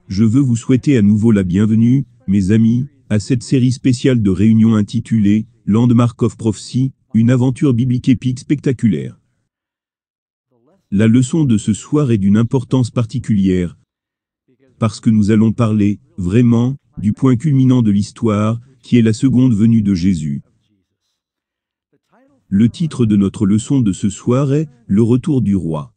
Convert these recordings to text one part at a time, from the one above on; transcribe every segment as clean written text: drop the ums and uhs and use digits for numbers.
Je veux vous souhaiter à nouveau la bienvenue, mes amis, à cette série spéciale de réunions intitulée « Landmark of Prophecy, une aventure biblique épique spectaculaire ». La leçon de ce soir est d'une importance particulière, parce que nous allons parler, vraiment, du point culminant de l'histoire, qui est la seconde venue de Jésus. Le titre de notre leçon de ce soir est « Le retour du roi ».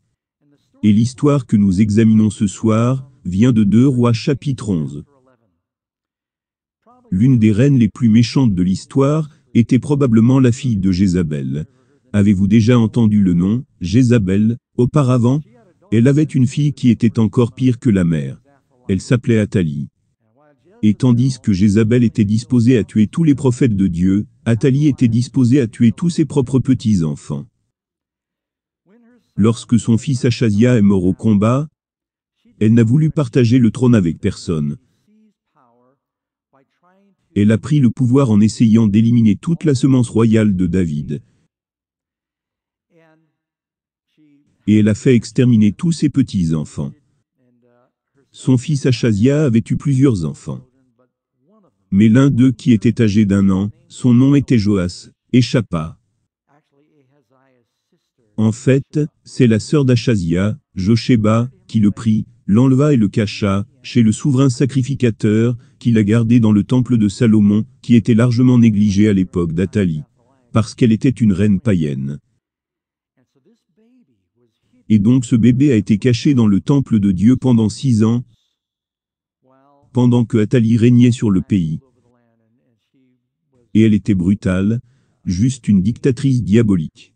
Et l'histoire que nous examinons ce soir vient de 2 Rois chapitre 11. L'une des reines les plus méchantes de l'histoire était probablement la fille de Jézabel. Avez-vous déjà entendu le nom, Jézabel, auparavant? Elle avait une fille qui était encore pire que la mère. Elle s'appelait Athalie. Et tandis que Jézabel était disposée à tuer tous les prophètes de Dieu, Athalie était disposée à tuer tous ses propres petits-enfants. Lorsque son fils Achazia est mort au combat, elle n'a voulu partager le trône avec personne. Elle a pris le pouvoir en essayant d'éliminer toute la semence royale de David. Et elle a fait exterminer tous ses petits-enfants. Son fils Achazia avait eu plusieurs enfants. Mais l'un d'eux qui était âgé d'1 an, son nom était Joas, échappa. En fait, c'est la sœur d'Achazia, Josheba, qui le prit, l'enleva et le cacha, chez le souverain sacrificateur, qui l'a gardé dans le temple de Salomon, qui était largement négligé à l'époque d'Athalie, parce qu'elle était une reine païenne. Et donc ce bébé a été caché dans le temple de Dieu pendant 6 ans, pendant que Athalie régnait sur le pays. Et elle était brutale, juste une dictatrice diabolique.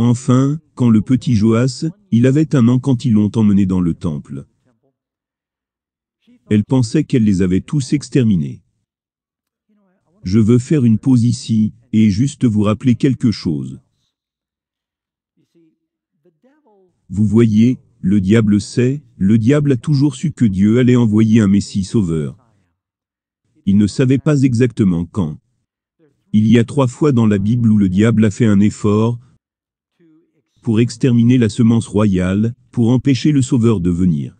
Enfin, quand le petit Joas, il avait 1 an quand ils l'ont emmené dans le temple. Elle pensait qu'elle les avait tous exterminés. Je veux faire une pause ici, et juste vous rappeler quelque chose. Vous voyez, le diable sait, le diable a toujours su que Dieu allait envoyer un Messie sauveur. Il ne savait pas exactement quand. Il y a 3 fois dans la Bible où le diable a fait un effort pour exterminer la semence royale, pour empêcher le sauveur de venir.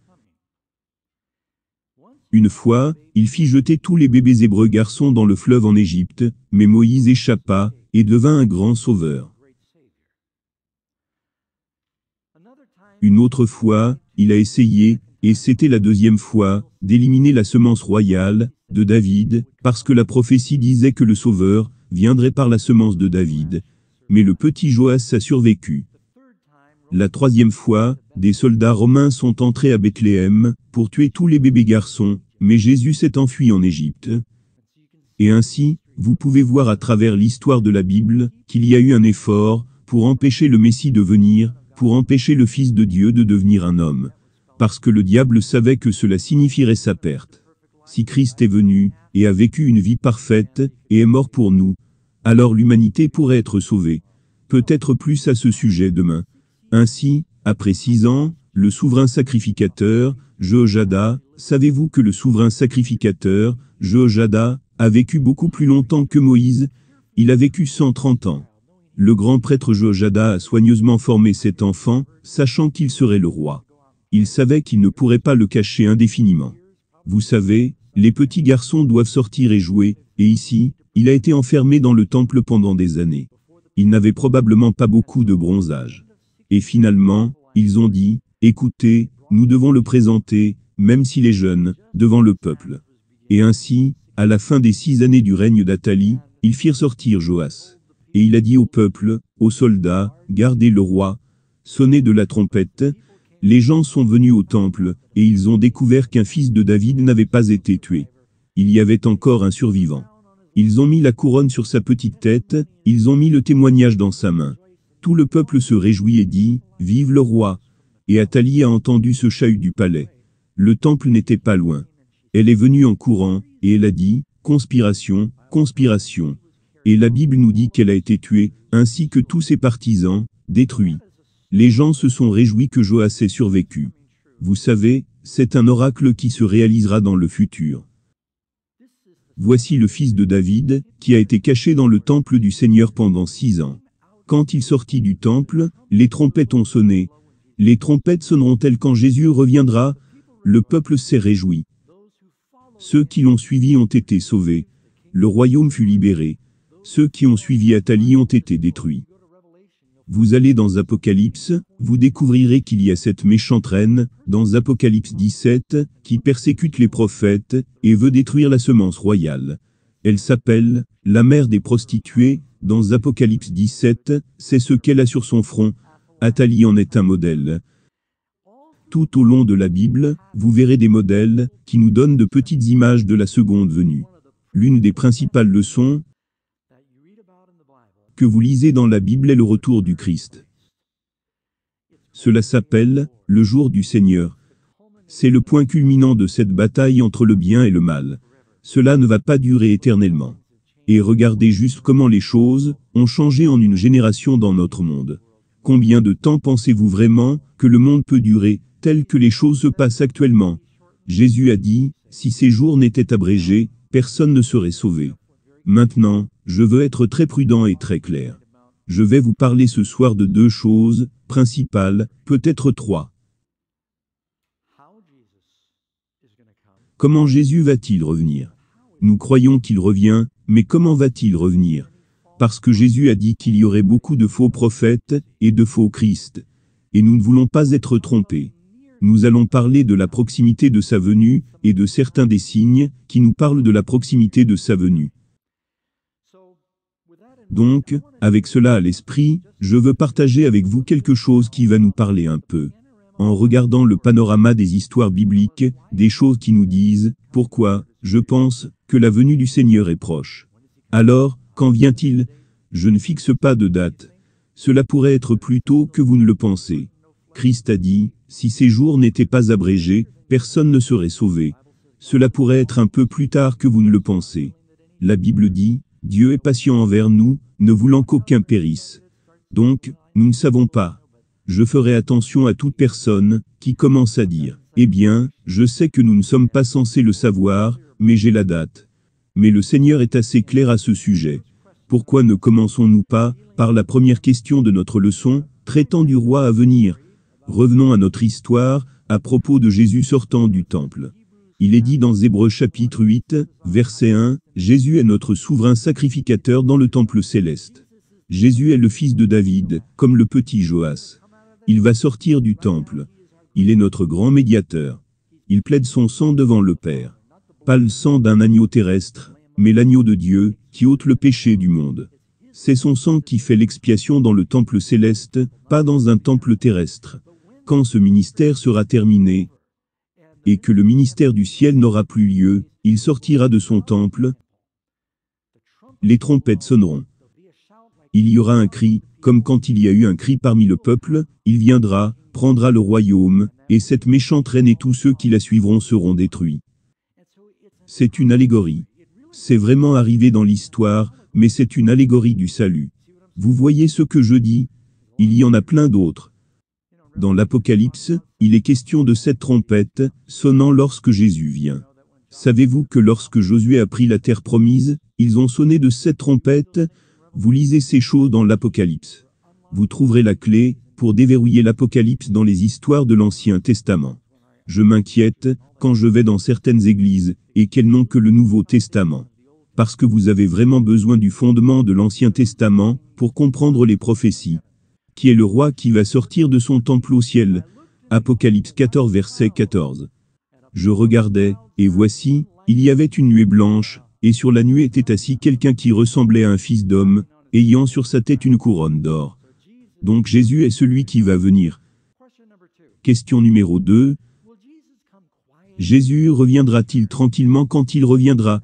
Une fois, il fit jeter tous les bébés hébreux garçons dans le fleuve en Égypte, mais Moïse échappa, et devint un grand sauveur. Une autre fois, il a essayé, et c'était la 2e fois, d'éliminer la semence royale, de David, parce que la prophétie disait que le sauveur viendrait par la semence de David. Mais le petit Joas a survécu. La 3e fois, des soldats romains sont entrés à Bethléem, pour tuer tous les bébés garçons, mais Jésus s'est enfui en Égypte. Et ainsi, vous pouvez voir à travers l'histoire de la Bible, qu'il y a eu un effort, pour empêcher le Messie de venir, pour empêcher le Fils de Dieu de devenir un homme. Parce que le diable savait que cela signifierait sa perte. Si Christ est venu, et a vécu une vie parfaite, et est mort pour nous, alors l'humanité pourrait être sauvée. Peut-être plus à ce sujet demain. Ainsi, après 6 ans, le souverain sacrificateur, Jéhojada, savez-vous que le souverain sacrificateur, Jéhojada, a vécu beaucoup plus longtemps que Moïse? Il a vécu 130 ans. Le grand prêtre Jéhojada a soigneusement formé cet enfant, sachant qu'il serait le roi. Il savait qu'il ne pourrait pas le cacher indéfiniment. Vous savez, les petits garçons doivent sortir et jouer, et ici, il a été enfermé dans le temple pendant des années. Il n'avait probablement pas beaucoup de bronzage. Et finalement, ils ont dit, « Écoutez, nous devons le présenter, même s'il est jeune, devant le peuple. » Et ainsi, à la fin des 6 années du règne d'Athalie, ils firent sortir Joas. Et il a dit au peuple, aux soldats, « Gardez le roi, sonnez de la trompette. » Les gens sont venus au temple, et ils ont découvert qu'un fils de David n'avait pas été tué. Il y avait encore un survivant. Ils ont mis la couronne sur sa petite tête, ils ont mis le témoignage dans sa main. Tout le peuple se réjouit et dit, « Vive le roi !» Et Athalie a entendu ce chahut du palais. Le temple n'était pas loin. Elle est venue en courant, et elle a dit, « Conspiration, conspiration !» Et la Bible nous dit qu'elle a été tuée, ainsi que tous ses partisans, détruits. Les gens se sont réjouis que Joas ait survécu. Vous savez, c'est un oracle qui se réalisera dans le futur. Voici le fils de David, qui a été caché dans le temple du Seigneur pendant 6 ans. Quand il sortit du temple, les trompettes ont sonné. Les trompettes sonneront-elles quand Jésus reviendra? Le peuple s'est réjoui. Ceux qui l'ont suivi ont été sauvés. Le royaume fut libéré. Ceux qui ont suivi Athalie ont été détruits. Vous allez dans Apocalypse, vous découvrirez qu'il y a cette méchante reine, dans Apocalypse 17, qui persécute les prophètes, et veut détruire la semence royale. Elle s'appelle la mère des prostituées. Dans Apocalypse 17, c'est ce qu'elle a sur son front. Athalie en est un modèle. Tout au long de la Bible, vous verrez des modèles, qui nous donnent de petites images de la seconde venue. L'une des principales leçons que vous lisez dans la Bible est le retour du Christ. Cela s'appelle le jour du Seigneur. C'est le point culminant de cette bataille entre le bien et le mal. Cela ne va pas durer éternellement. Et regardez juste comment les choses ont changé en une génération dans notre monde. Combien de temps pensez-vous vraiment que le monde peut durer, tel que les choses se passent actuellement? Jésus a dit, si ces jours n'étaient abrégés, personne ne serait sauvé. Maintenant, je veux être très prudent et très clair. Je vais vous parler ce soir de deux choses principales, peut-être trois. Comment Jésus va-t-il revenir? Nous croyons qu'il revient, mais comment va-t-il revenir? Parce que Jésus a dit qu'il y aurait beaucoup de faux prophètes et de faux Christ. Et nous ne voulons pas être trompés. Nous allons parler de la proximité de sa venue et de certains des signes qui nous parlent de la proximité de sa venue. Donc, avec cela à l'esprit, je veux partager avec vous quelque chose qui va nous parler un peu. En regardant le panorama des histoires bibliques, des choses qui nous disent, pourquoi, je pense, que la venue du Seigneur est proche. Alors, quand vient-il? Je ne fixe pas de date. Cela pourrait être plus tôt que vous ne le pensez. Christ a dit, si ces jours n'étaient pas abrégés, personne ne serait sauvé. Cela pourrait être un peu plus tard que vous ne le pensez. La Bible dit, Dieu est patient envers nous, ne voulant qu'aucun périsse. Donc, nous ne savons pas. Je ferai attention à toute personne qui commence à dire, eh bien, je sais que nous ne sommes pas censés le savoir, mais j'ai la date. Mais le Seigneur est assez clair à ce sujet. Pourquoi ne commençons-nous pas par la première question de notre leçon, traitant du roi à venir? Revenons à notre histoire, à propos de Jésus sortant du temple. Il est dit dans Hébreux chapitre 8, verset 1, Jésus est notre souverain sacrificateur dans le temple céleste. Jésus est le fils de David, comme le petit Joas. Il va sortir du temple. Il est notre grand médiateur. Il plaide son sang devant le Père. Pas le sang d'un agneau terrestre, mais l'agneau de Dieu, qui ôte le péché du monde. C'est son sang qui fait l'expiation dans le temple céleste, pas dans un temple terrestre. Quand ce ministère sera terminé, et que le ministère du ciel n'aura plus lieu, il sortira de son temple. Les trompettes sonneront. Il y aura un cri, comme quand il y a eu un cri parmi le peuple, il viendra, prendra le royaume, et cette méchante reine et tous ceux qui la suivront seront détruits. C'est une allégorie. C'est vraiment arrivé dans l'histoire, mais c'est une allégorie du salut. Vous voyez ce que je dis? Il y en a plein d'autres. Dans l'Apocalypse, il est question de cette trompette, sonnant lorsque Jésus vient. Savez-vous que lorsque Josué a pris la terre promise, ils ont sonné de cette trompette? Vous lisez ces choses dans l'Apocalypse. Vous trouverez la clé pour déverrouiller l'Apocalypse dans les histoires de l'Ancien Testament. Je m'inquiète quand je vais dans certaines églises et qu'elles n'ont que le Nouveau Testament. Parce que vous avez vraiment besoin du fondement de l'Ancien Testament pour comprendre les prophéties. Qui est le roi qui va sortir de son temple au ciel? Apocalypse 14 verset 14. Je regardais, et voici, il y avait une nuée blanche, et sur la nuée était assis quelqu'un qui ressemblait à un fils d'homme, ayant sur sa tête une couronne d'or. Donc Jésus est celui qui va venir. Question numéro 2. Jésus reviendra-t-il tranquillement quand il reviendra?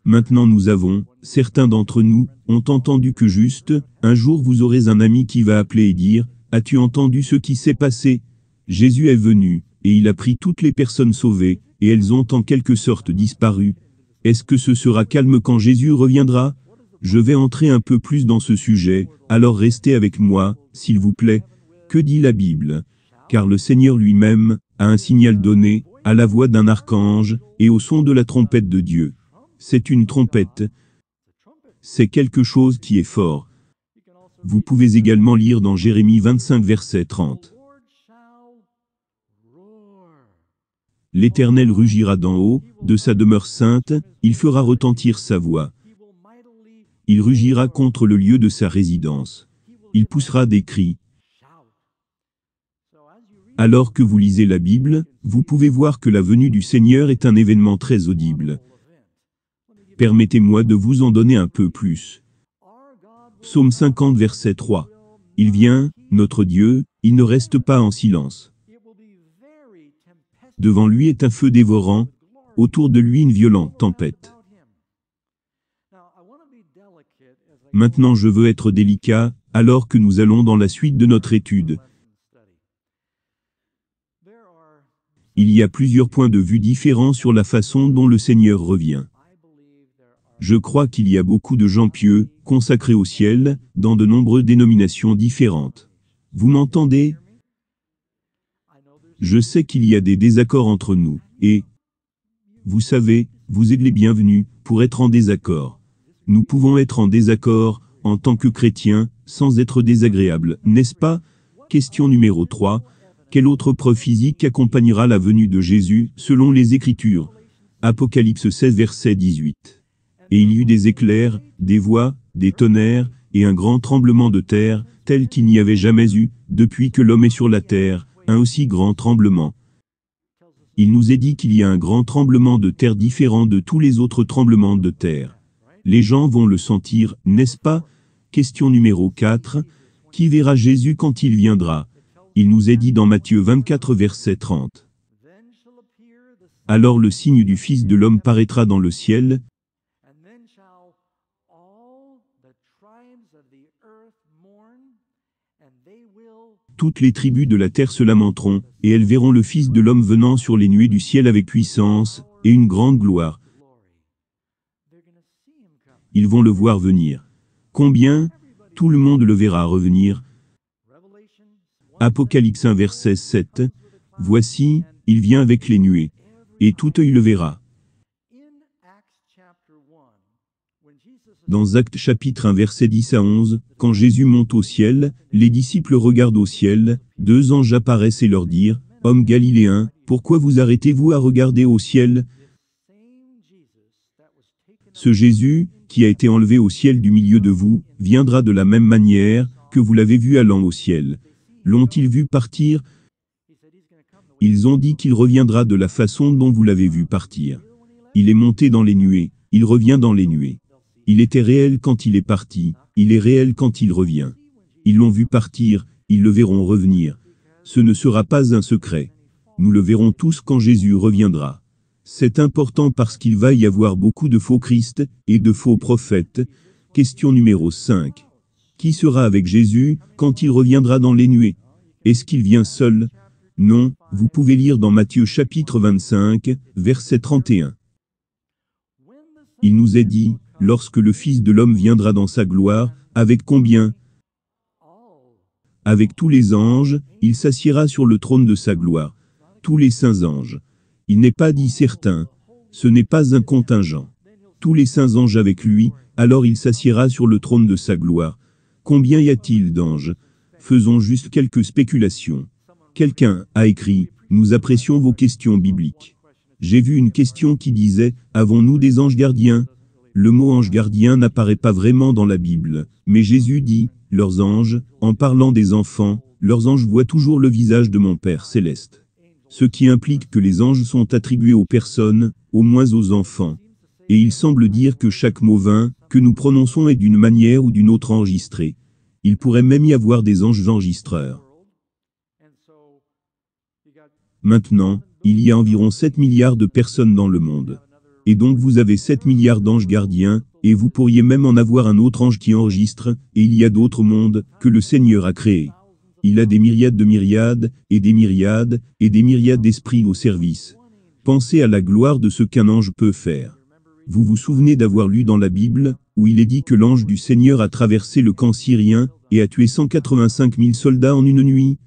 Maintenant nous avons, certains d'entre nous, ont entendu que juste, un jour vous aurez un ami qui va appeler et dire, as-tu entendu ce qui s'est passé? Jésus est venu, et il a pris toutes les personnes sauvées, et elles ont en quelque sorte disparu. Est-ce que ce sera calme quand Jésus reviendra? Je vais entrer un peu plus dans ce sujet, alors restez avec moi, s'il vous plaît. Que dit la Bible? Car le Seigneur lui-même a un signal donné, à la voix d'un archange, et au son de la trompette de Dieu. C'est une trompette. C'est quelque chose qui est fort. Vous pouvez également lire dans Jérémie 25 verset 30. L'Éternel rugira d'en haut, de sa demeure sainte, il fera retentir sa voix. Il rugira contre le lieu de sa résidence. Il poussera des cris. Alors que vous lisez la Bible, vous pouvez voir que la venue du Seigneur est un événement très audible. Permettez-moi de vous en donner un peu plus. Psaume 50, verset 3. Il vient, notre Dieu, il ne reste pas en silence. Devant lui est un feu dévorant, autour de lui une violente tempête. Maintenant je veux être délicat, alors que nous allons dans la suite de notre étude. Il y a plusieurs points de vue différents sur la façon dont le Seigneur revient. Je crois qu'il y a beaucoup de gens pieux, consacrés au ciel, dans de nombreuses dénominations différentes. Vous m'entendez? Je sais qu'il y a des désaccords entre nous, et, vous savez, vous êtes les bienvenus, pour être en désaccord. Nous pouvons être en désaccord, en tant que chrétiens, sans être désagréables, n'est-ce pas? Question numéro 3. Quelle autre preuve physique accompagnera la venue de Jésus, selon les Écritures? Apocalypse 16, verset 18. Et il y eut des éclairs, des voix, des tonnerres, et un grand tremblement de terre, tel qu'il n'y avait jamais eu, depuis que l'homme est sur la terre, un aussi grand tremblement. Il nous est dit qu'il y a un grand tremblement de terre différent de tous les autres tremblements de terre. Les gens vont le sentir, n'est-ce pas? Question numéro 4. Qui verra Jésus quand il viendra? Il nous est dit dans Matthieu 24, verset 30. Alors le signe du Fils de l'homme paraîtra dans le ciel, toutes les tribus de la terre se lamenteront, et elles verront le Fils de l'homme venant sur les nuées du ciel avec puissance, et une grande gloire. Ils vont le voir venir. Combien? Tout le monde le verra revenir. Apocalypse 1, verset 7. Voici, il vient avec les nuées, et tout œil le verra. Dans Actes chapitre 1 verset 10 à 11, quand Jésus monte au ciel, les disciples regardent au ciel, deux anges apparaissent et leur dirent, « Hommes galiléens, pourquoi vous arrêtez-vous à regarder au ciel? Ce Jésus, qui a été enlevé au ciel du milieu de vous, viendra de la même manière que vous l'avez vu allant au ciel. » L'ont-ils vu partir? Ils ont dit qu'il reviendra de la façon dont vous l'avez vu partir. Il est monté dans les nuées, il revient dans les nuées. Il était réel quand il est parti, il est réel quand il revient. Ils l'ont vu partir, ils le verront revenir. Ce ne sera pas un secret. Nous le verrons tous quand Jésus reviendra. C'est important parce qu'il va y avoir beaucoup de faux Christ et de faux prophètes. Question numéro 5. Qui sera avec Jésus quand il reviendra dans les nuées? Est-ce qu'il vient seul? Non, vous pouvez lire dans Matthieu chapitre 25, verset 31. Il nous est dit, lorsque le Fils de l'homme viendra dans sa gloire, avec combien? Avec tous les anges, il s'assiera sur le trône de sa gloire. Tous les saints anges. Il n'est pas dit certains, ce n'est pas un contingent. Tous les saints anges avec lui, alors il s'assiera sur le trône de sa gloire. Combien y a-t-il d'anges? Faisons juste quelques spéculations. Quelqu'un a écrit, nous apprécions vos questions bibliques. J'ai vu une question qui disait, avons-nous des anges gardiens? Le mot ange gardien n'apparaît pas vraiment dans la Bible, mais Jésus dit, leurs anges, en parlant des enfants, leurs anges voient toujours le visage de mon Père céleste. Ce qui implique que les anges sont attribués aux personnes, au moins aux enfants. Et il semble dire que chaque mot vain, que nous prononçons est d'une manière ou d'une autre enregistré. Il pourrait même y avoir des anges enregistreurs. Maintenant, il y a environ 7 milliards de personnes dans le monde. Et donc vous avez 7 milliards d'anges gardiens, et vous pourriez même en avoir un autre ange qui enregistre, et il y a d'autres mondes, que le Seigneur a créés. Il a des myriades de myriades, et des myriades, et des myriades d'esprits au service. Pensez à la gloire de ce qu'un ange peut faire. Vous vous souvenez d'avoir lu dans la Bible, où il est dit que l'ange du Seigneur a traversé le camp syrien, et a tué 185 000 soldats en une nuit?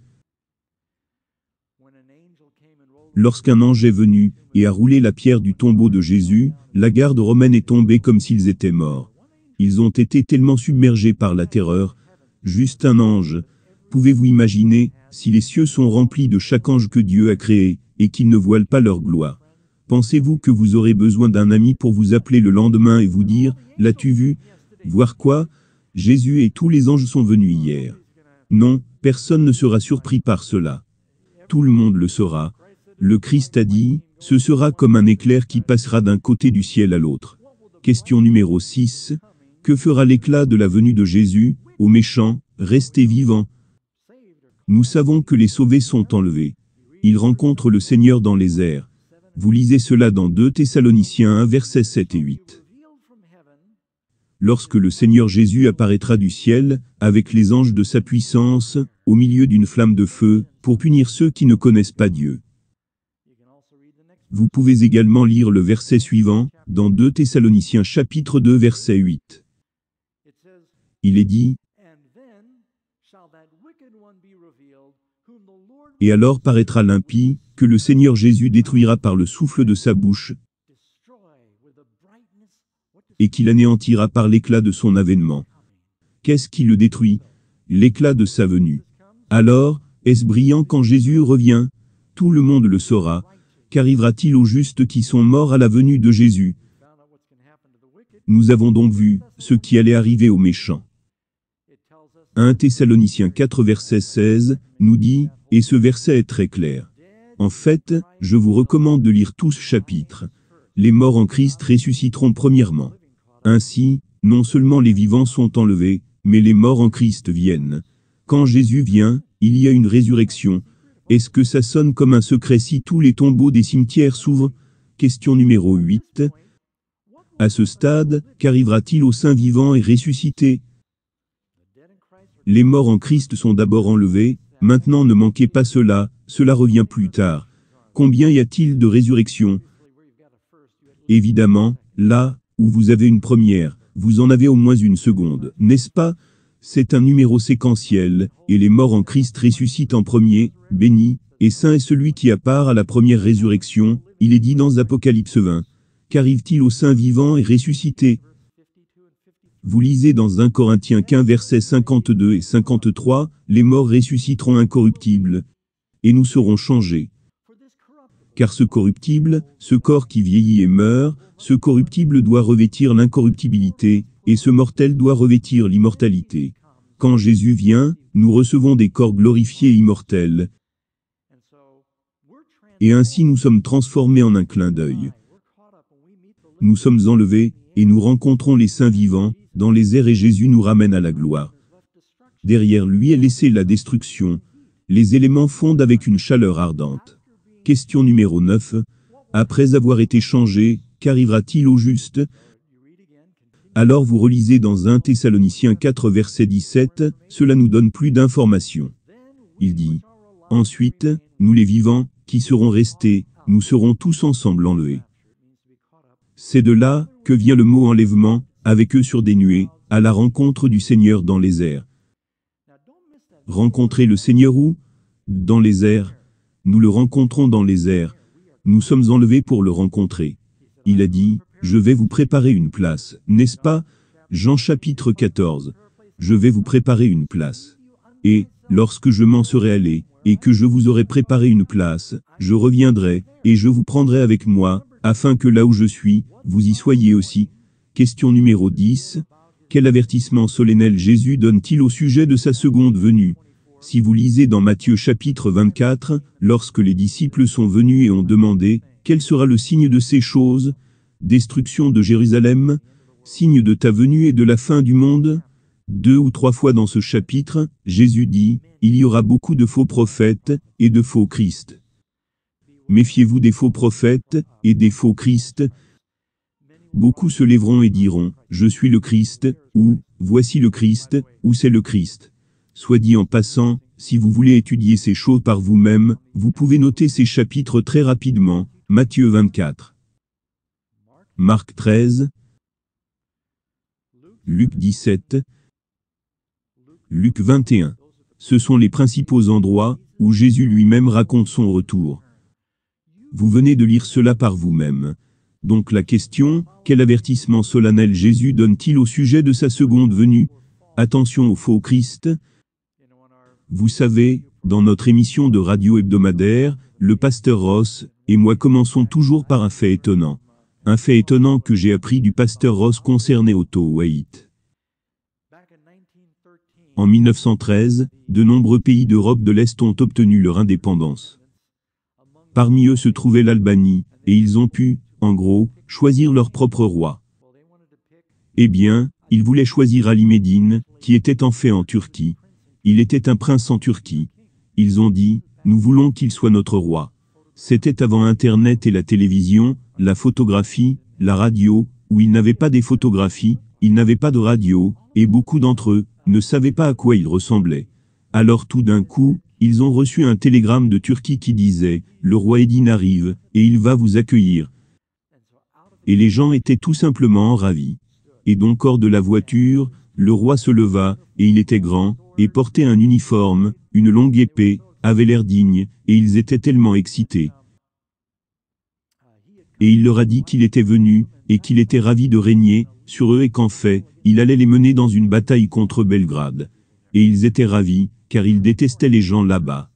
Lorsqu'un ange est venu, et a roulé la pierre du tombeau de Jésus, la garde romaine est tombée comme s'ils étaient morts. Ils ont été tellement submergés par la terreur. Juste un ange. Pouvez-vous imaginer, si les cieux sont remplis de chaque ange que Dieu a créé, et qu'ils ne voilent pas leur gloire. Pensez-vous que vous aurez besoin d'un ami pour vous appeler le lendemain et vous dire, « L'as-tu vu? Voir quoi? Jésus et tous les anges sont venus hier. » Non, personne ne sera surpris par cela. Tout le monde le saura. Le Christ a dit, « Ce sera comme un éclair qui passera d'un côté du ciel à l'autre. » Question numéro 6. Que fera l'éclat de la venue de Jésus, aux méchants, restés vivants? Nous savons que les sauvés sont enlevés. Ils rencontrent le Seigneur dans les airs. Vous lisez cela dans 2 Thessaloniciens 1, versets 7 et 8. Lorsque le Seigneur Jésus apparaîtra du ciel, avec les anges de sa puissance, au milieu d'une flamme de feu, pour punir ceux qui ne connaissent pas Dieu. Vous pouvez également lire le verset suivant, dans 2 Thessaloniciens chapitre 2 verset 8. Il est dit, « Et alors paraîtra l'impie, que le Seigneur Jésus détruira par le souffle de sa bouche, et qu'il anéantira par l'éclat de son avènement. » Qu'est-ce qui le détruit? L'éclat de sa venue. Alors, est-ce brillant quand Jésus revient? Tout le monde le saura. Qu'arrivera-t-il aux justes qui sont morts à la venue de Jésus? Nous avons donc vu ce qui allait arriver aux méchants. 1 Thessaloniciens 4 verset 16 nous dit, et ce verset est très clair. En fait, je vous recommande de lire tout ce chapitre. Les morts en Christ ressusciteront premièrement. Ainsi, non seulement les vivants sont enlevés, mais les morts en Christ viennent. Quand Jésus vient, il y a une résurrection. Est-ce que ça sonne comme un secret si tous les tombeaux des cimetières s'ouvrent? Question numéro 8. À ce stade, qu'arrivera-t-il aux saints vivants et ressuscités? Les morts en Christ sont d'abord enlevés, maintenant ne manquez pas cela, cela revient plus tard. Combien y a-t-il de résurrections? Évidemment, là où vous avez une première, vous en avez au moins une seconde, n'est-ce pas? C'est un numéro séquentiel, et les morts en Christ ressuscitent en premier, béni, et saint est celui qui a part à la première résurrection, il est dit dans Apocalypse 20. Qu'arrive-t-il aux saints vivants et ressuscités? Vous lisez dans 1 Corinthiens 15 versets 52 et 53, les morts ressusciteront incorruptibles, et nous serons changés. Car ce corruptible, ce corps qui vieillit et meurt, ce corruptible doit revêtir l'incorruptibilité, et ce mortel doit revêtir l'immortalité. Quand Jésus vient, nous recevons des corps glorifiés et immortels. Et ainsi nous sommes transformés en un clin d'œil. Nous sommes enlevés, et nous rencontrons les saints vivants, dans les airs et Jésus nous ramène à la gloire. Derrière lui est laissée la destruction. Les éléments fondent avec une chaleur ardente. Question numéro 9. Après avoir été changés, qu'arrivera-t-il au juste? Alors vous relisez dans 1 Thessaloniciens 4 verset 17, cela nous donne plus d'informations. Il dit, « Ensuite, nous les vivants, qui serons restés, nous serons tous ensemble enlevés. » C'est de là que vient le mot enlèvement, avec eux sur des nuées, à la rencontre du Seigneur dans les airs. Rencontrer le Seigneur où? Dans les airs. Nous le rencontrons dans les airs. Nous sommes enlevés pour le rencontrer. Il a dit, « Je vais vous préparer une place, n'est-ce pas? » Jean chapitre 14. Je vais vous préparer une place. Et, lorsque je m'en serai allé, et que je vous aurai préparé une place, je reviendrai, et je vous prendrai avec moi, afin que là où je suis, vous y soyez aussi. Question numéro 10. Quel avertissement solennel Jésus donne-t-il au sujet de sa seconde venue? Si vous lisez dans Matthieu chapitre 24, lorsque les disciples sont venus et ont demandé, quel sera le signe de ces choses? Destruction de Jérusalem? Signe de ta venue et de la fin du monde? 2 ou 3 fois dans ce chapitre, Jésus dit, il y aura beaucoup de faux prophètes, et de faux Christ. Méfiez-vous des faux prophètes, et des faux Christ. Beaucoup se lèveront et diront, je suis le Christ, ou, voici le Christ, ou c'est le Christ. Soit dit en passant, si vous voulez étudier ces choses par vous-même, vous pouvez noter ces chapitres très rapidement, Matthieu 24, Marc 13, Luc 17, Luc 21. Ce sont les principaux endroits où Jésus lui-même raconte son retour. Vous venez de lire cela par vous-même. Donc la question, quel avertissement solennel Jésus donne-t-il au sujet de sa seconde venue? Attention au faux Christ. Vous savez, dans notre émission de radio hebdomadaire, le pasteur Ross et moi commençons toujours par un fait étonnant. Un fait étonnant que j'ai appris du pasteur Ross concerné Otto Waite. En 1913, de nombreux pays d'Europe de l'Est ont obtenu leur indépendance. Parmi eux se trouvait l'Albanie, et ils ont pu, en gros, choisir leur propre roi. Eh bien, ils voulaient choisir Ali Médine, qui était en fait en Turquie. Il était un prince en Turquie. Ils ont dit, nous voulons qu'il soit notre roi. C'était avant Internet et la télévision, la photographie, la radio, où ils n'avaient pas des photographies, ils n'avaient pas de radio, et beaucoup d'entre eux ne savaient pas à quoi il ressemblait. Alors tout d'un coup, ils ont reçu un télégramme de Turquie qui disait, le roi Eddin arrive, et il va vous accueillir. Et les gens étaient tout simplement ravis. Et donc hors de la voiture, le roi se leva, et il était grand, et portait un uniforme, une longue épée, avait l'air digne, et ils étaient tellement excités. Et il leur a dit qu'il était venu, et qu'il était ravi de régner sur eux et qu'en fait, il allait les mener dans une bataille contre Belgrade. Et ils étaient ravis, car ils détestaient les gens là-bas.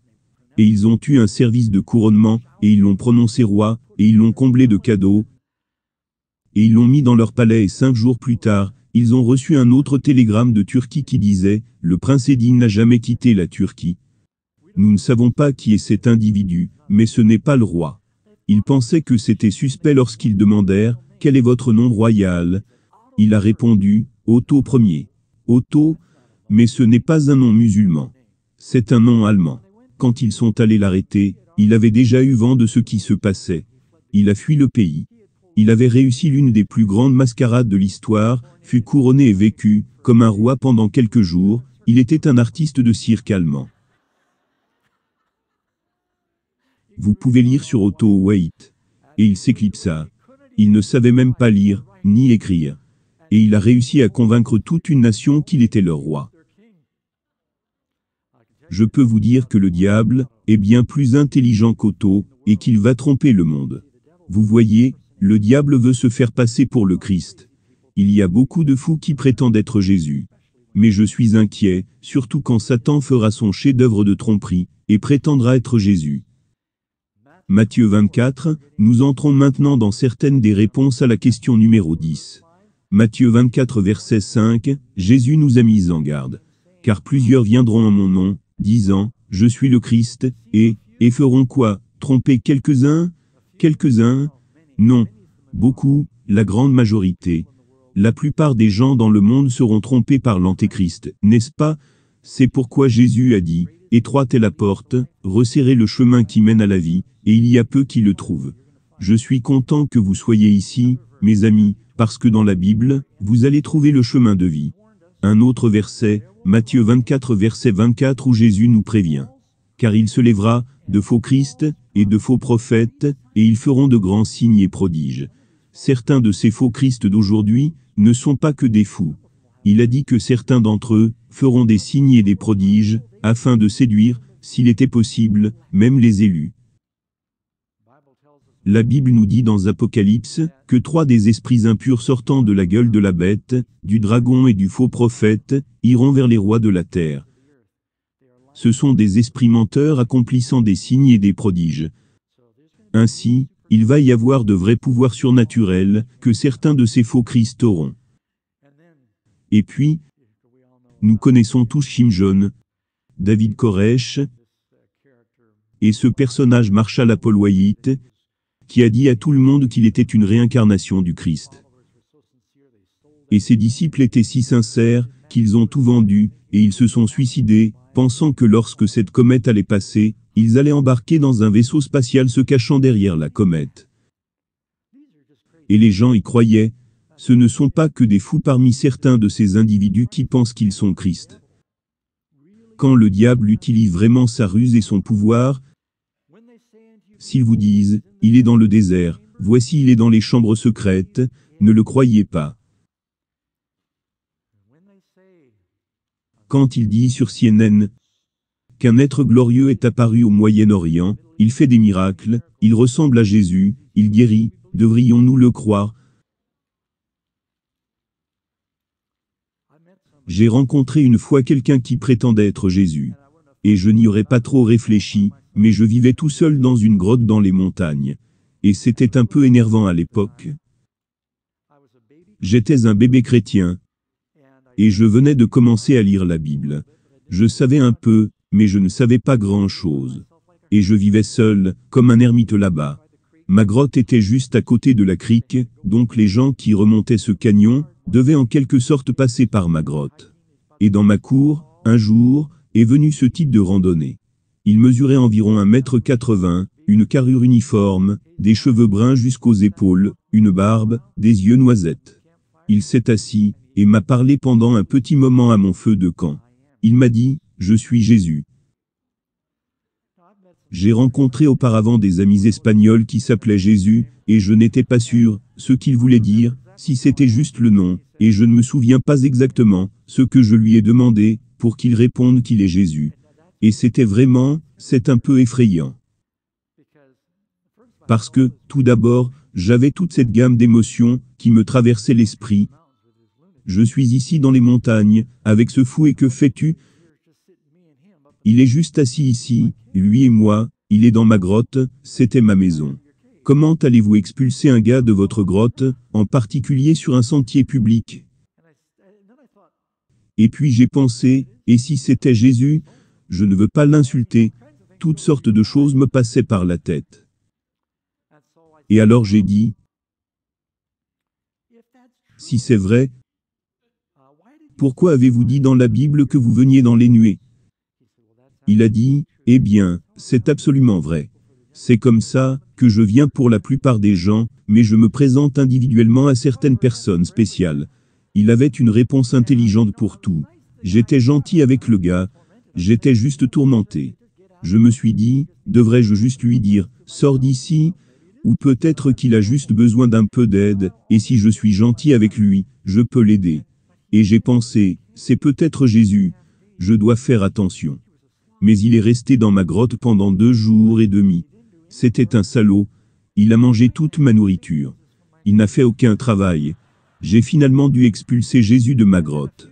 Et ils ont eu un service de couronnement, et ils l'ont prononcé roi, et ils l'ont comblé de cadeaux, et ils l'ont mis dans leur palais et 5 jours plus tard, ils ont reçu un autre télégramme de Turquie qui disait, le prince Eddin n'a jamais quitté la Turquie. Nous ne savons pas qui est cet individu, mais ce n'est pas le roi. Ils pensaient que c'était suspect lorsqu'ils demandèrent, quel est votre nom royal? Il a répondu, Otto Ier. Otto, mais ce n'est pas un nom musulman. C'est un nom allemand. Quand ils sont allés l'arrêter, il avait déjà eu vent de ce qui se passait. Il a fui le pays. Il avait réussi l'une des plus grandes mascarades de l'histoire, fut couronné et vécu, comme un roi pendant quelques jours, il était un artiste de cirque allemand. Vous pouvez lire sur Otto Waite. Et il s'éclipsa. Il ne savait même pas lire, ni écrire. Et il a réussi à convaincre toute une nation qu'il était leur roi. Je peux vous dire que le diable est bien plus intelligent qu'Otto, et qu'il va tromper le monde. Vous voyez, le diable veut se faire passer pour le Christ. Il y a beaucoup de fous qui prétendent être Jésus. Mais je suis inquiet, surtout quand Satan fera son chef-d'œuvre de tromperie, et prétendra être Jésus. Matthieu 24, nous entrons maintenant dans certaines des réponses à la question numéro 10. Matthieu 24 verset 5, Jésus nous a mis en garde. Car plusieurs viendront en mon nom, disant, je suis le Christ, et feront quoi? Tromper quelques-uns? Quelques-uns? Non. Beaucoup, la grande majorité. La plupart des gens dans le monde seront trompés par l'Antéchrist, n'est-ce pas? C'est pourquoi Jésus a dit, étroite est la porte, resserrez le chemin qui mène à la vie, et il y a peu qui le trouvent. Je suis content que vous soyez ici, mes amis, parce que dans la Bible, vous allez trouver le chemin de vie. Un autre verset, Matthieu 24 verset 24 où Jésus nous prévient. Car il se lèvera, de faux Christ, et de faux prophètes, et ils feront de grands signes et prodiges. Certains de ces faux Christ d'aujourd'hui ne sont pas que des fous. Il a dit que certains d'entre eux feront des signes et des prodiges, afin de séduire, s'il était possible, même les élus. La Bible nous dit dans Apocalypse que 3 des esprits impurs sortant de la gueule de la bête, du dragon et du faux prophète, iront vers les rois de la terre. Ce sont des esprits menteurs accomplissant des signes et des prodiges. Ainsi, il va y avoir de vrais pouvoirs surnaturels que certains de ces faux Christ auront. Et puis, nous connaissons tous Shimshon, David Koresh, et ce personnage Marshall Applewhite, qui a dit à tout le monde qu'il était une réincarnation du Christ. Et ses disciples étaient si sincères, qu'ils ont tout vendu, et ils se sont suicidés, pensant que lorsque cette comète allait passer, ils allaient embarquer dans un vaisseau spatial se cachant derrière la comète. Et les gens y croyaient. Ce ne sont pas que des fous parmi certains de ces individus qui pensent qu'ils sont Christ. Quand le diable utilise vraiment sa ruse et son pouvoir, s'ils vous disent, il est dans le désert, voici il est dans les chambres secrètes, ne le croyez pas. Quand il dit sur CNN qu'un être glorieux est apparu au Moyen-Orient, il fait des miracles, il ressemble à Jésus, il guérit, devrions-nous le croire? J'ai rencontré une fois quelqu'un qui prétendait être Jésus. Et je n'y aurais pas trop réfléchi, mais je vivais tout seul dans une grotte dans les montagnes. Et c'était un peu énervant à l'époque. J'étais un bébé chrétien, et je venais de commencer à lire la Bible. Je savais un peu, mais je ne savais pas grand-chose. Et je vivais seul, comme un ermite là-bas. Ma grotte était juste à côté de la crique, donc les gens qui remontaient ce canyon devaient en quelque sorte passer par ma grotte. Et dans ma cour, un jour, est venu ce type de randonnée. Il mesurait environ 1,80 m, une carrure uniforme, des cheveux bruns jusqu'aux épaules, une barbe, des yeux noisettes. Il s'est assis, et m'a parlé pendant un petit moment à mon feu de camp. Il m'a dit, « Je suis Jésus ». J'ai rencontré auparavant des amis espagnols qui s'appelaient Jésus, et je n'étais pas sûr, ce qu'il voulait dire, si c'était juste le nom, et je ne me souviens pas exactement, ce que je lui ai demandé, pour qu'il réponde qu'il est Jésus. Et c'était vraiment, c'est un peu effrayant. Parce que, tout d'abord, j'avais toute cette gamme d'émotions, qui me traversait l'esprit. Je suis ici dans les montagnes, avec ce fou et que fais-tu? Il est juste assis ici, lui et moi, il est dans ma grotte, c'était ma maison. Comment allez-vous expulser un gars de votre grotte, en particulier sur un sentier public? Et puis j'ai pensé, et si c'était Jésus? Je ne veux pas l'insulter. Toutes sortes de choses me passaient par la tête. Et alors j'ai dit, si c'est vrai, pourquoi avez-vous dit dans la Bible que vous veniez dans les nuées? Il a dit, eh bien, c'est absolument vrai. C'est comme ça que je viens pour la plupart des gens, mais je me présente individuellement à certaines personnes spéciales. Il avait une réponse intelligente pour tout. J'étais gentil avec le gars, j'étais juste tourmenté. Je me suis dit, devrais-je juste lui dire, sors d'ici? Ou peut-être qu'il a juste besoin d'un peu d'aide, et si je suis gentil avec lui, je peux l'aider. Et j'ai pensé, c'est peut-être Jésus, je dois faire attention. Mais il est resté dans ma grotte pendant 2 jours et demi. C'était un salaud, il a mangé toute ma nourriture. Il n'a fait aucun travail. J'ai finalement dû expulser Jésus de ma grotte.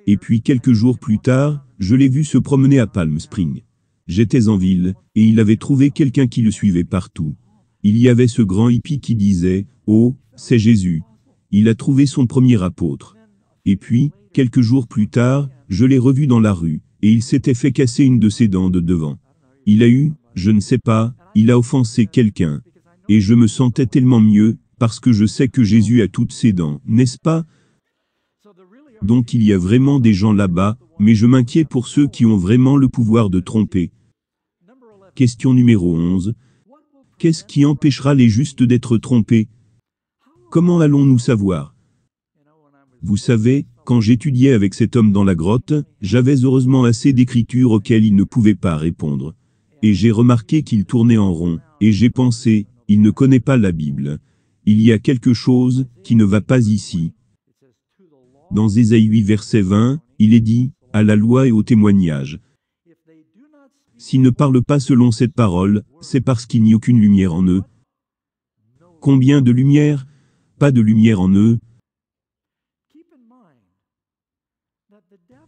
Et puis quelques jours plus tard, je l'ai vu se promener à Palm Springs. J'étais en ville, et il avait trouvé quelqu'un qui le suivait partout. Il y avait ce grand hippie qui disait, « Oh, c'est Jésus ». Il a trouvé son premier apôtre. Et puis, quelques jours plus tard, je l'ai revu dans la rue, et il s'était fait casser une de ses dents de devant. Il a eu, je ne sais pas, il a offensé quelqu'un. Et je me sentais tellement mieux, parce que je sais que Jésus a toutes ses dents, n'est-ce pas? Donc il y a vraiment des gens là-bas, mais je m'inquiète pour ceux qui ont vraiment le pouvoir de tromper. Question numéro 11. Qu'est-ce qui empêchera les justes d'être trompés? Comment allons-nous savoir? Vous savez, quand j'étudiais avec cet homme dans la grotte, j'avais heureusement assez d'écritures auxquelles il ne pouvait pas répondre. Et j'ai remarqué qu'il tournait en rond, et j'ai pensé, il ne connaît pas la Bible. Il y a quelque chose qui ne va pas ici. Dans Ésaïe 8 verset 20, il est dit, à la loi et au témoignage. S'ils ne parlent pas selon cette parole, c'est parce qu'il n'y a aucune lumière en eux. Combien de lumière? Pas de lumière en eux.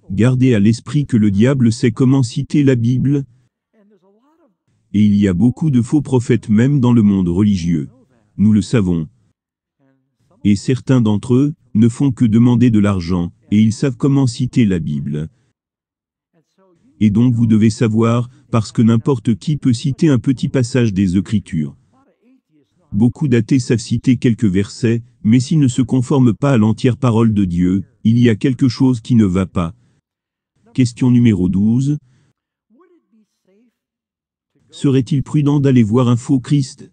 Gardez à l'esprit que le diable sait comment citer la Bible. Et il y a beaucoup de faux prophètes même dans le monde religieux. Nous le savons. Et certains d'entre eux ne font que demander de l'argent, et ils savent comment citer la Bible. Et donc vous devez savoir, parce que n'importe qui peut citer un petit passage des Écritures. Beaucoup d'athées savent citer quelques versets, mais s'ils ne se conforment pas à l'entière parole de Dieu, il y a quelque chose qui ne va pas. Question numéro 12. Serait-il prudent d'aller voir un faux Christ?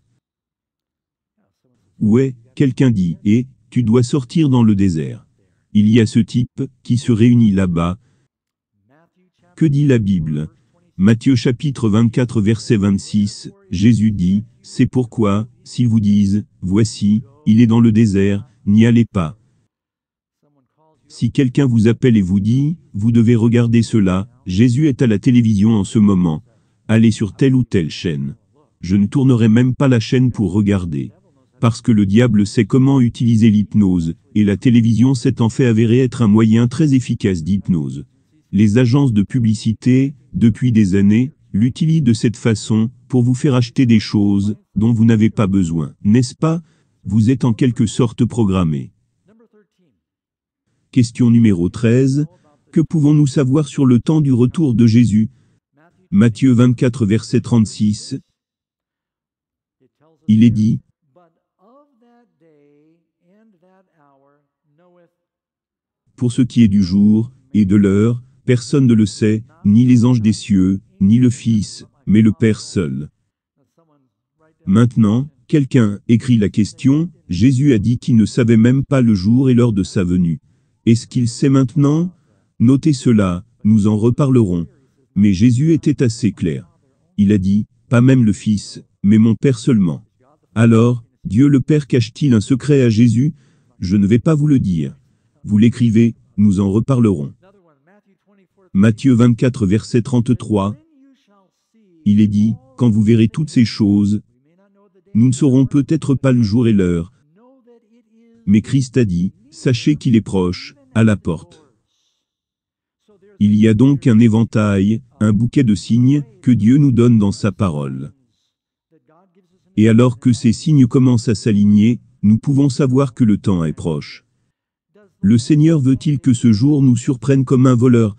Ouais, quelqu'un dit, et tu dois sortir dans le désert. Il y a ce type qui se réunit là-bas. Que dit la Bible? Matthieu chapitre 24 verset 26, Jésus dit, c'est pourquoi, s'ils vous disent, voici, il est dans le désert, n'y allez pas. Si quelqu'un vous appelle et vous dit, vous devez regarder cela, Jésus est à la télévision en ce moment. Allez sur telle ou telle chaîne. Je ne tournerai même pas la chaîne pour regarder. Parce que le diable sait comment utiliser l'hypnose, et la télévision s'est en fait avérée être un moyen très efficace d'hypnose. Les agences de publicité, depuis des années, l'utilise de cette façon, pour vous faire acheter des choses dont vous n'avez pas besoin. N'est-ce pas? Vous êtes en quelque sorte programmé. Question numéro 13. Que pouvons-nous savoir sur le temps du retour de Jésus? Matthieu 24, verset 36. Il est dit, pour ce qui est du jour et de l'heure, personne ne le sait, ni les anges des cieux, ni le Fils, mais le Père seul. Maintenant, quelqu'un écrit la question, Jésus a dit qu'il ne savait même pas le jour et l'heure de sa venue. Est-ce qu'il sait maintenant? Notez cela, nous en reparlerons. Mais Jésus était assez clair. Il a dit, pas même le Fils, mais mon Père seulement. Alors, Dieu le Père cache-t-il un secret à Jésus? Je ne vais pas vous le dire. Vous l'écrivez, nous en reparlerons. Matthieu 24, verset 33. Il est dit, quand vous verrez toutes ces choses, nous ne saurons peut-être pas le jour et l'heure. Mais Christ a dit, sachez qu'il est proche, à la porte. Il y a donc un éventail, un bouquet de signes, que Dieu nous donne dans sa parole. Et alors que ces signes commencent à s'aligner, nous pouvons savoir que le temps est proche. Le Seigneur veut-il que ce jour nous surprenne comme un voleur?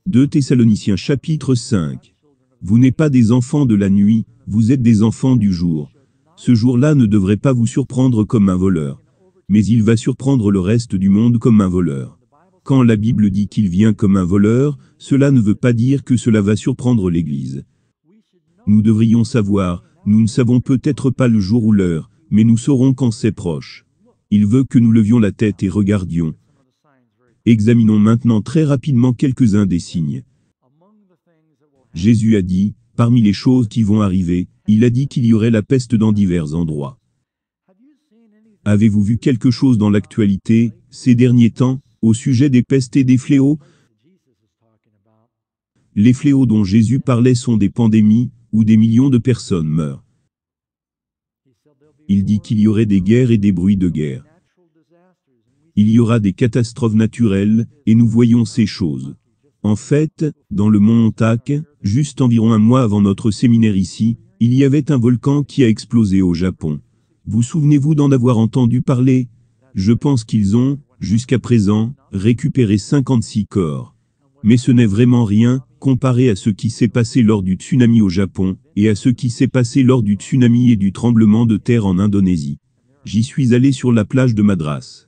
2 Thessaloniciens chapitre 5. Vous n'êtes pas des enfants de la nuit, vous êtes des enfants du jour. Ce jour-là ne devrait pas vous surprendre comme un voleur. Mais il va surprendre le reste du monde comme un voleur. Quand la Bible dit qu'il vient comme un voleur, cela ne veut pas dire que cela va surprendre l'Église. Nous devrions savoir, nous ne savons peut-être pas le jour ou l'heure, mais nous saurons quand c'est proche. Il veut que nous levions la tête et regardions. Examinons maintenant très rapidement quelques-uns des signes. Jésus a dit, parmi les choses qui vont arriver, il a dit qu'il y aurait la peste dans divers endroits. Avez-vous vu quelque chose dans l'actualité, ces derniers temps, au sujet des pestes et des fléaux? Les fléaux dont Jésus parlait sont des pandémies, où des millions de personnes meurent. Il dit qu'il y aurait des guerres et des bruits de guerre. Il y aura des catastrophes naturelles, et nous voyons ces choses. En fait, dans le mont Ontak, juste environ un mois avant notre séminaire ici, il y avait un volcan qui a explosé au Japon. Vous souvenez-vous d'en avoir entendu parler? Je pense qu'ils ont, jusqu'à présent, récupéré 56 corps. Mais ce n'est vraiment rien, comparé à ce qui s'est passé lors du tsunami au Japon, et à ce qui s'est passé lors du tsunami et du tremblement de terre en Indonésie. J'y suis allé sur la plage de Madras.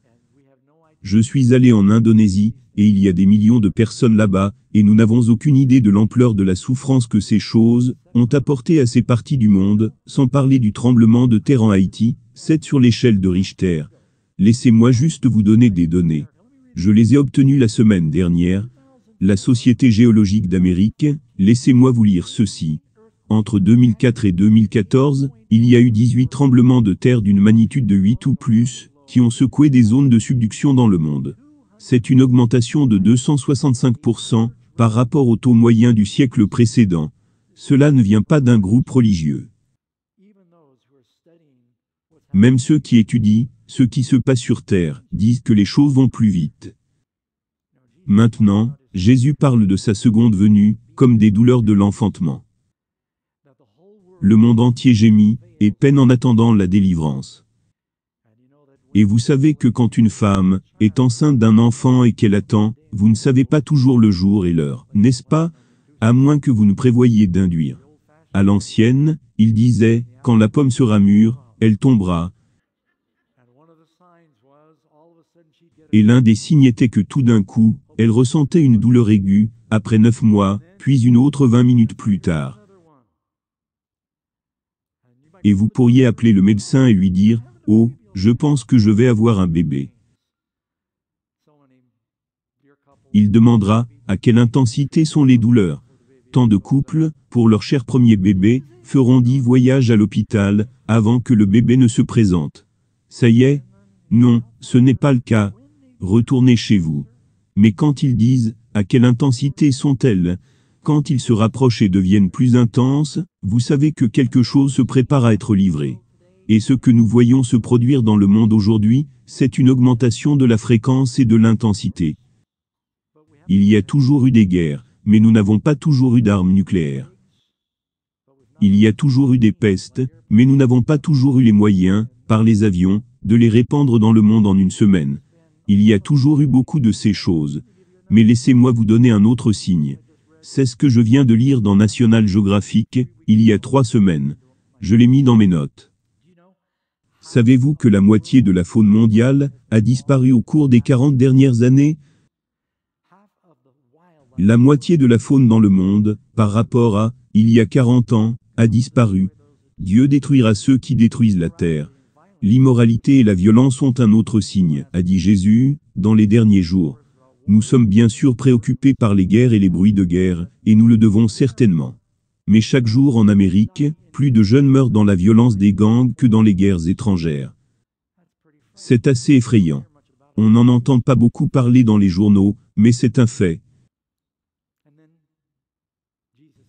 Je suis allé en Indonésie, et il y a des millions de personnes là-bas, et nous n'avons aucune idée de l'ampleur de la souffrance que ces choses ont apporté à ces parties du monde, sans parler du tremblement de terre en Haïti, 7 sur l'échelle de Richter. Laissez-moi juste vous donner des données. Je les ai obtenues la semaine dernière. La Société géologique d'Amérique, laissez-moi vous lire ceci. Entre 2004 et 2014, il y a eu 18 tremblements de terre d'une magnitude de 8 ou plus, qui ont secoué des zones de subduction dans le monde. C'est une augmentation de 265% par rapport au taux moyen du siècle précédent. Cela ne vient pas d'un groupe religieux. Même ceux qui étudient ce qui se passe sur Terre disent que les choses vont plus vite. Maintenant, Jésus parle de sa seconde venue, comme des douleurs de l'enfantement. Le monde entier gémit, et peine en attendant la délivrance. Et vous savez que quand une femme est enceinte d'un enfant et qu'elle attend, vous ne savez pas toujours le jour et l'heure, n'est-ce pas? À moins que vous ne prévoyiez d'induire. À l'ancienne, il disait, quand la pomme sera mûre, elle tombera. Et l'un des signes était que tout d'un coup, elle ressentait une douleur aiguë, après 9 mois, puis une autre 20 minutes plus tard. Et vous pourriez appeler le médecin et lui dire, « Oh, je pense que je vais avoir un bébé. » Il demandera, à quelle intensité sont les douleurs. Tant de couples, pour leur cher premier bébé, feront 10 voyages à l'hôpital, avant que le bébé ne se présente. Ça y est? Non, ce n'est pas le cas. Retournez chez vous. Mais quand ils disent, à quelle intensité sont-elles? Quand ils se rapprochent et deviennent plus intenses, vous savez que quelque chose se prépare à être livré. Et ce que nous voyons se produire dans le monde aujourd'hui, c'est une augmentation de la fréquence et de l'intensité. Il y a toujours eu des guerres, mais nous n'avons pas toujours eu d'armes nucléaires. Il y a toujours eu des pestes, mais nous n'avons pas toujours eu les moyens, par les avions, de les répandre dans le monde en une semaine. Il y a toujours eu beaucoup de ces choses. Mais laissez-moi vous donner un autre signe. C'est ce que je viens de lire dans National Geographic, il y a 3 semaines. Je l'ai mis dans mes notes. Savez-vous que la moitié de la faune mondiale a disparu au cours des 40 dernières années? La moitié de la faune dans le monde, par rapport à, il y a 40 ans, a disparu. Dieu détruira ceux qui détruisent la terre. L'immoralité et la violence sont un autre signe, a dit Jésus, dans les derniers jours. Nous sommes bien sûr préoccupés par les guerres et les bruits de guerre, et nous le devons certainement. Mais chaque jour en Amérique, plus de jeunes meurent dans la violence des gangs que dans les guerres étrangères. C'est assez effrayant. On n'en entend pas beaucoup parler dans les journaux, mais c'est un fait.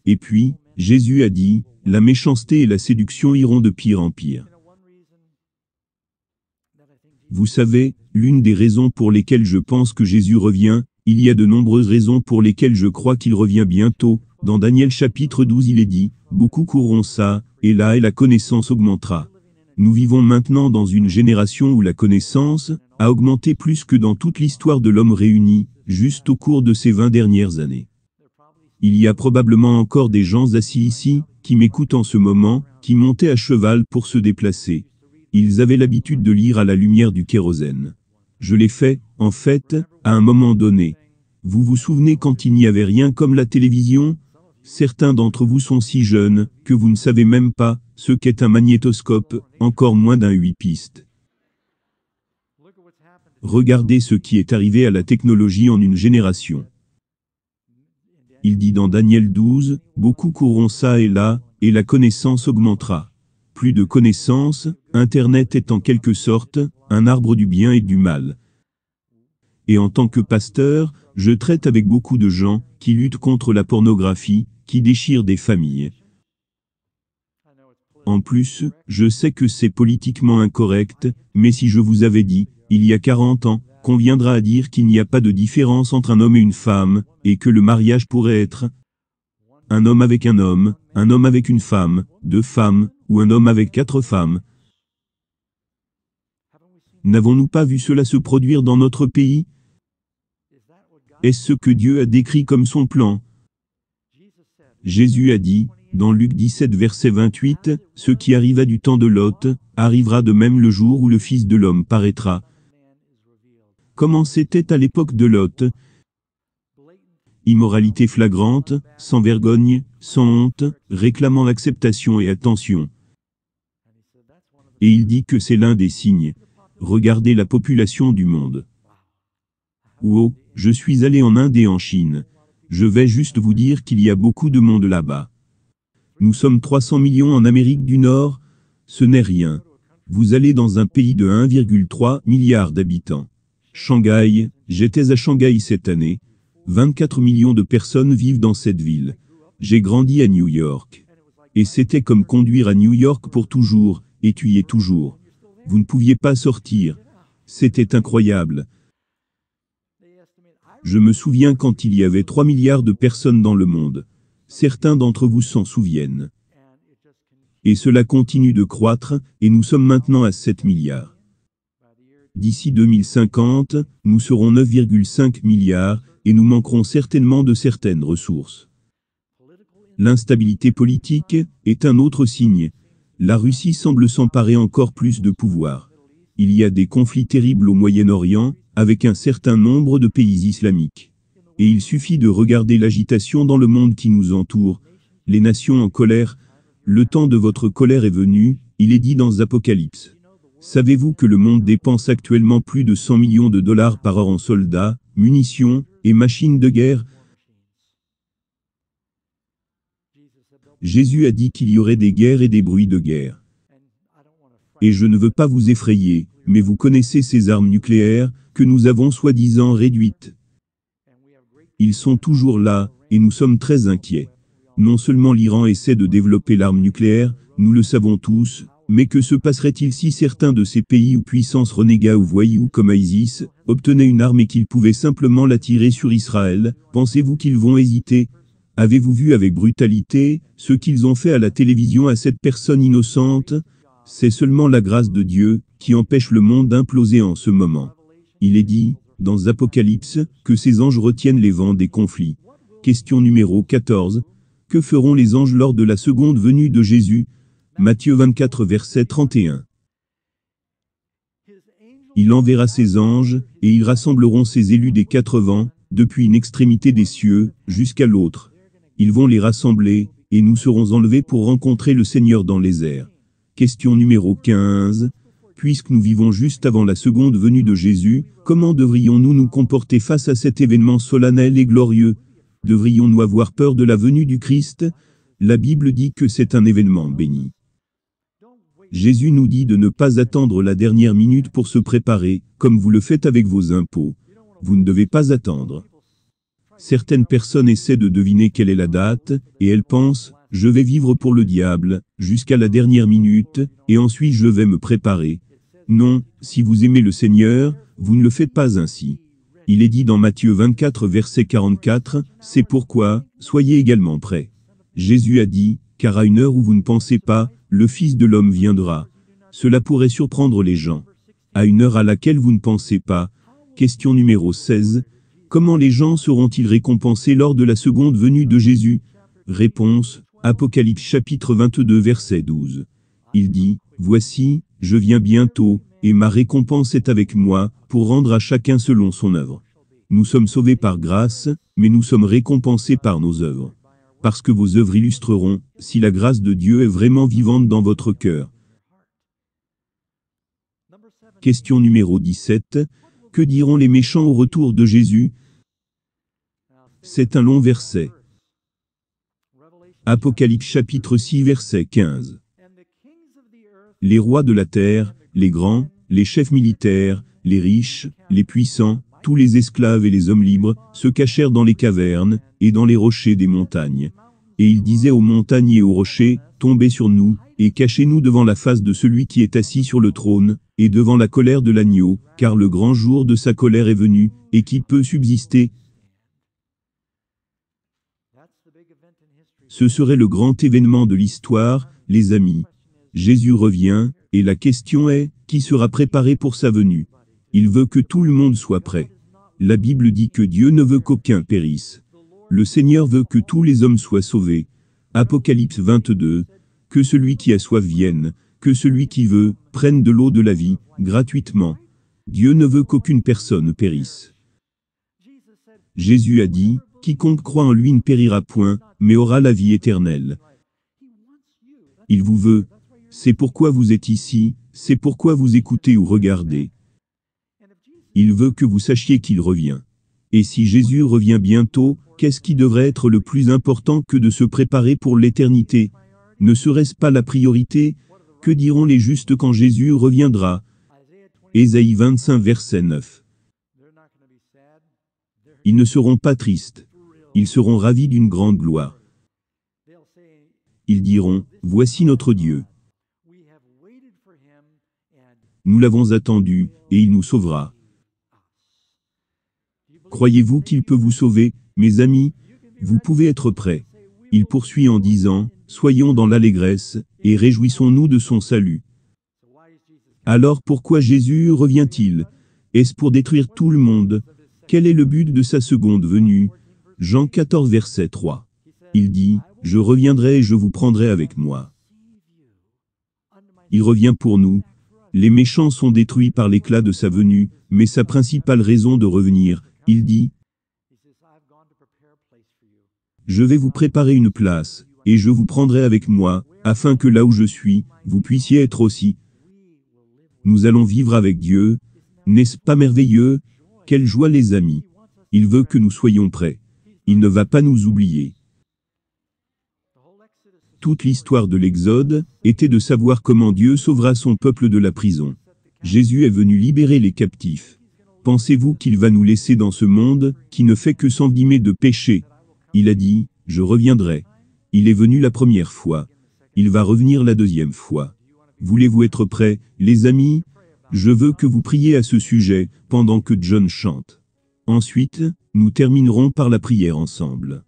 Et puis, Jésus a dit, la méchanceté et la séduction iront de pire en pire. Vous savez, l'une des raisons pour lesquelles je pense que Jésus revient, il y a de nombreuses raisons pour lesquelles je crois qu'il revient bientôt. Dans Daniel chapitre 12 il est dit, beaucoup courront ça, et là et la connaissance augmentera. Nous vivons maintenant dans une génération où la connaissance a augmenté plus que dans toute l'histoire de l'homme réuni, juste au cours de ces 20 dernières années. Il y a probablement encore des gens assis ici, qui m'écoutent en ce moment, qui montaient à cheval pour se déplacer. Ils avaient l'habitude de lire à la lumière du kérosène. Je l'ai fait, en fait, à un moment donné. Vous vous souvenez quand il n'y avait rien comme la télévision? Certains d'entre vous sont si jeunes, que vous ne savez même pas ce qu'est un magnétoscope, encore moins d'un 8 pistes. Regardez ce qui est arrivé à la technologie en une génération. Il dit dans Daniel 12, beaucoup courront ça et là, et la connaissance augmentera. Plus de connaissances, Internet est en quelque sorte un arbre du bien et du mal. Et en tant que pasteur, je traite avec beaucoup de gens qui luttent contre la pornographie, qui déchirent des familles. En plus, je sais que c'est politiquement incorrect, mais si je vous avais dit, il y a 40 ans, qu'on viendra à dire qu'il n'y a pas de différence entre un homme et une femme, et que le mariage pourrait être un homme avec un homme avec une femme, 2 femmes, ou un homme avec 4 femmes. N'avons-nous pas vu cela se produire dans notre pays? Est-ce ce que Dieu a décrit comme son plan? Jésus a dit, dans Luc 17 verset 28, « Ce qui arriva du temps de Lot, arrivera de même le jour où le Fils de l'homme paraîtra. » Comment c'était à l'époque de Lot? Immoralité flagrante, sans vergogne, sans honte, réclamant l'acceptation et attention. Et il dit que c'est l'un des signes. Regardez la population du monde. Oh, je suis allé en Inde et en Chine. Je vais juste vous dire qu'il y a beaucoup de monde là-bas. Nous sommes 300 millions en Amérique du Nord, ce n'est rien. Vous allez dans un pays de 1,3 milliard d'habitants. Shanghai, j'étais à Shanghai cette année. 24 millions de personnes vivent dans cette ville. J'ai grandi à New York. Et c'était comme conduire à New York pour toujours, et tu y es toujours. Vous ne pouviez pas sortir. C'était incroyable. Je me souviens quand il y avait 3 milliards de personnes dans le monde. Certains d'entre vous s'en souviennent. Et cela continue de croître, et nous sommes maintenant à 7 milliards. D'ici 2050, nous serons 9,5 milliards, et nous manquerons certainement de certaines ressources. L'instabilité politique est un autre signe. La Russie semble s'emparer encore plus de pouvoir. Il y a des conflits terribles au Moyen-Orient, avec un certain nombre de pays islamiques. Et il suffit de regarder l'agitation dans le monde qui nous entoure. Les nations en colère. Le temps de votre colère est venu, il est dit dans Apocalypse. Savez-vous que le monde dépense actuellement plus de 100 millions de dollars par an en soldats, munitions et machines de guerre? Jésus a dit qu'il y aurait des guerres et des bruits de guerre. Et je ne veux pas vous effrayer, mais vous connaissez ces armes nucléaires, que nous avons soi-disant réduites. Ils sont toujours là, et nous sommes très inquiets. Non seulement l'Iran essaie de développer l'arme nucléaire, nous le savons tous, Mais que se passerait-il si certains de ces pays ou puissances renégats ou voyous comme ISIS obtenaient une arme et qu'ils pouvaient simplement la tirer sur Israël? Pensez-vous qu'ils vont hésiter? Avez-vous vu avec brutalité ce qu'ils ont fait à la télévision à cette personne innocente? C'est seulement la grâce de Dieu qui empêche le monde d'imploser en ce moment. Il est dit, dans Apocalypse, que ces anges retiennent les vents des conflits. Question numéro 14. Que feront les anges lors de la seconde venue de Jésus? Matthieu 24 verset 31. Il enverra ses anges, et ils rassembleront ses élus des quatre vents, depuis une extrémité des cieux, jusqu'à l'autre. Ils vont les rassembler, et nous serons enlevés pour rencontrer le Seigneur dans les airs. Question numéro 15. Puisque nous vivons juste avant la seconde venue de Jésus, comment devrions-nous nous comporter face à cet événement solennel et glorieux? Devrions-nous avoir peur de la venue du Christ? La Bible dit que c'est un événement béni. Jésus nous dit de ne pas attendre la dernière minute pour se préparer, comme vous le faites avec vos impôts. Vous ne devez pas attendre. Certaines personnes essaient de deviner quelle est la date, et elles pensent, je vais vivre pour le diable, jusqu'à la dernière minute, et ensuite je vais me préparer. Non, si vous aimez le Seigneur, vous ne le faites pas ainsi. Il est dit dans Matthieu 24 verset 44, c'est pourquoi, soyez également prêts. Jésus a dit, car à une heure où vous ne pensez pas, le Fils de l'homme viendra. Cela pourrait surprendre les gens. À une heure à laquelle vous ne pensez pas. Question numéro 16. Comment les gens seront-ils récompensés lors de la seconde venue de Jésus? Réponse, Apocalypse chapitre 22 verset 12. Il dit, voici, je viens bientôt, et ma récompense est avec moi, pour rendre à chacun selon son œuvre. Nous sommes sauvés par grâce, mais nous sommes récompensés par nos œuvres. Parce que vos œuvres illustreront, si la grâce de Dieu est vraiment vivante dans votre cœur. Question numéro 17. Que diront les méchants au retour de Jésus? C'est un long verset. Apocalypse chapitre 6 verset 15. Les rois de la terre, les grands, les chefs militaires, les riches, les puissants, tous les esclaves et les hommes libres, se cachèrent dans les cavernes, et dans les rochers des montagnes. Et ils disaient aux montagnes et aux rochers, tombez sur nous, et cachez-nous devant la face de celui qui est assis sur le trône, et devant la colère de l'agneau, car le grand jour de sa colère est venu, et qui peut subsister? Ce serait le grand événement de l'histoire, les amis. Jésus revient, et la question est, qui sera préparé pour sa venue? Il veut que tout le monde soit prêt. La Bible dit que Dieu ne veut qu'aucun périsse. Le Seigneur veut que tous les hommes soient sauvés. Apocalypse 22. Que celui qui a soif vienne, que celui qui veut, prenne de l'eau de la vie, gratuitement. Dieu ne veut qu'aucune personne périsse. Jésus a dit, quiconque croit en lui ne périra point, mais aura la vie éternelle. Il vous veut. C'est pourquoi vous êtes ici, c'est pourquoi vous écoutez ou regardez. Il veut que vous sachiez qu'il revient. Et si Jésus revient bientôt, qu'est-ce qui devrait être le plus important que de se préparer pour l'éternité? Ne serait-ce pas la priorité? Que diront les justes quand Jésus reviendra? Ésaïe 25 verset 9. Ils ne seront pas tristes. Ils seront ravis d'une grande gloire. Ils diront, voici notre Dieu. Nous l'avons attendu, et il nous sauvera. Croyez-vous qu'il peut vous sauver, mes amis? Vous pouvez être prêts. Il poursuit en disant, soyons dans l'allégresse, et réjouissons-nous de son salut. Alors pourquoi Jésus revient-il? Est-ce pour détruire tout le monde? Quel est le but de sa seconde venue? Jean 14 verset 3. Il dit, je reviendrai et je vous prendrai avec moi. Il revient pour nous. Les méchants sont détruits par l'éclat de sa venue, mais sa principale raison de revenir, il dit, je vais vous préparer une place, et je vous prendrai avec moi, afin que là où je suis, vous puissiez être aussi. Nous allons vivre avec Dieu. N'est-ce pas merveilleux? Quelle joie les amis! Il veut que nous soyons prêts. Il ne va pas nous oublier. Toute l'histoire de l'Exode était de savoir comment Dieu sauvera son peuple de la prison. Jésus est venu libérer les captifs. Pensez-vous qu'il va nous laisser dans ce monde qui ne fait que s'envenimer de péché? Il a dit, je reviendrai. Il est venu la première fois. Il va revenir la deuxième fois. Voulez-vous être prêts, les amis? Je veux que vous priez à ce sujet, pendant que John chante. Ensuite, nous terminerons par la prière ensemble.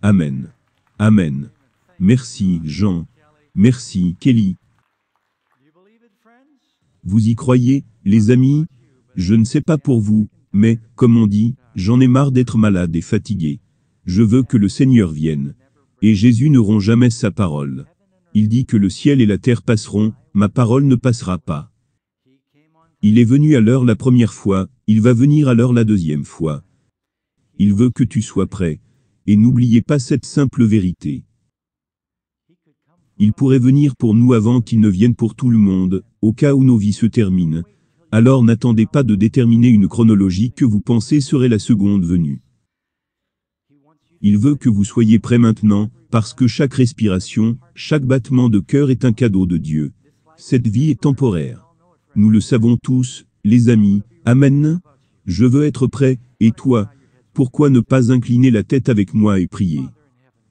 Amen. Amen. Merci, Jean. Merci, Kelly. Vous y croyez, les amis? Je ne sais pas pour vous, mais, comme on dit, j'en ai marre d'être malade et fatigué. Je veux que le Seigneur vienne. Et Jésus ne rompt jamais sa parole. Il dit que le ciel et la terre passeront, ma parole ne passera pas. Il est venu à l'heure la première fois, il va venir à l'heure la deuxième fois. Il veut que tu sois prêt. Et n'oubliez pas cette simple vérité. Il pourrait venir pour nous avant qu'il ne vienne pour tout le monde, au cas où nos vies se terminent. Alors n'attendez pas de déterminer une chronologie que vous pensez serait la seconde venue. Il veut que vous soyez prêts maintenant, parce que chaque respiration, chaque battement de cœur est un cadeau de Dieu. Cette vie est temporaire. Nous le savons tous, les amis. Amen. Je veux être prêt, et toi? Pourquoi ne pas incliner la tête avec moi et prier?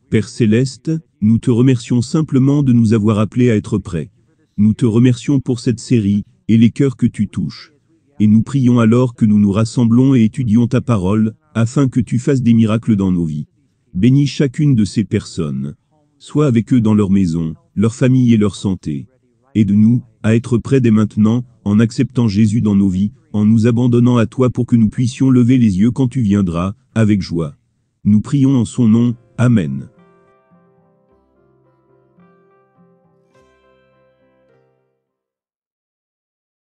Père Céleste, nous te remercions simplement de nous avoir appelés à être prêts. Nous te remercions pour cette série, et les cœurs que tu touches. Et nous prions alors que nous nous rassemblons et étudions ta parole, afin que tu fasses des miracles dans nos vies. Bénis chacune de ces personnes. Sois avec eux dans leur maison, leur famille et leur santé. Aide-nous à être prêts dès maintenant, en acceptant Jésus dans nos vies, en nous abandonnant à toi pour que nous puissions lever les yeux quand tu viendras, avec joie. Nous prions en son nom, Amen.